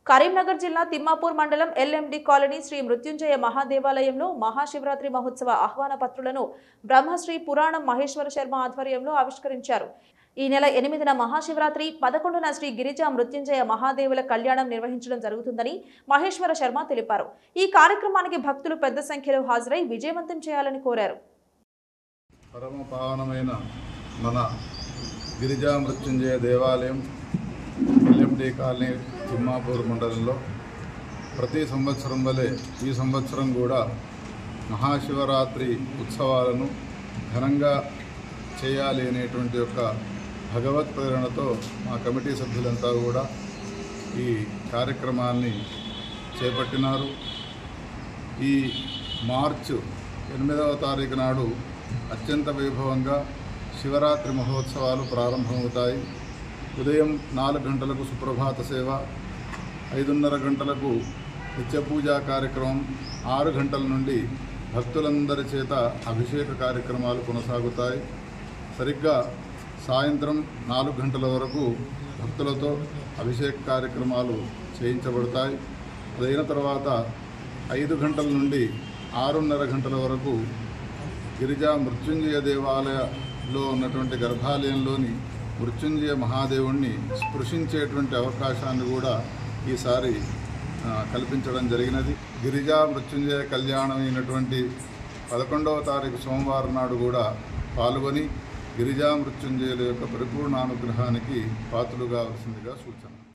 కరీంనగర్ జిల్లా తిమ్మాపూర్ మండలం LMD colony Shri మృత్యుంజయ మహాదేవాలయంలో మహాశివరాత్రి మహోత్సవ ఆహ్వాన పత్రులను బ్రహ్మశ్రీ పురాణం మహేశ్వర శర్మ ఆధ్వర్యంలో ఆవిష్కరించారు. ఈ నెల 8న మహాశివరాత్రి, 11న శ్రీ గిరిజా మృత్యుంజయ మహాదేవుల కళ్యాణం నిర్వహించడం జరుగుతుందని మహేశ్వర శర్మ తెలిపారు. ఈ కార్యక్రమానికి భక్తులు పెద్ద సంఖ్యలో హాజరై విజయవంతం చేయాలని కోరారు. పరమ పావనమైన మన గిరిజా మృత్యుంజయ దేవాలయం ఎల్ఎండి కాలనీ తిమ్మాపూర్ మండలంలో ప్రతి సంవత్సరం వలె ఈ సంవత్సరం కూడా మహాశివరాత్రి ఉత్సవాలను ఘనంగా చేయాలి అనేటువంటి ఒక భగవత్ ప్రేరణతో మా కమిటీ సభ్యులంతా కూడా ఈ కార్యక్రమాన్ని చేపట్టినారు. ఈ మార్చి 8వ తారీఖు నాడు అత్యంత వైభవంగా శివరాత్రి మహోత్సవాలు ప్రారంభమవుతాయి. ఉదయం 4 గంటలకు సుప్రభాత సేవ, 5:30 గంటలకు నిత్యపూజా కార్యక్రమం, 6 గంటల నుండి భక్తులందరి చేత అభిషేక కార్యక్రమాలు కొనసాగుతాయి. సరిగ్గా సాయంత్రం 4 గంటల వరకు భక్తులతో అభిషేక కార్యక్రమాలు చేయించబడతాయి. అదైన తర్వాత 5 గంటల నుండి 6:30 గంటల వరకు గిరిజా మృత్యుంజయ దేవాలయంలో ఉన్నటువంటి గర్భాలయంలోని మృత్యుంజయ మహాదేవుణ్ణి స్పృశించేటువంటి అవకాశాన్ని కూడా ఈసారి కల్పించడం జరిగినది. గిరిజా మృత్యుంజయ కళ్యాణం అయినటువంటి 11వ తారీఖు సోమవారం నాడు కూడా పాల్గొని గిరిజా మృత్యుంజయుల యొక్క పరిపూర్ణ అనుగ్రహానికి పాత్రులు కావాల్సిందిగా సూచన.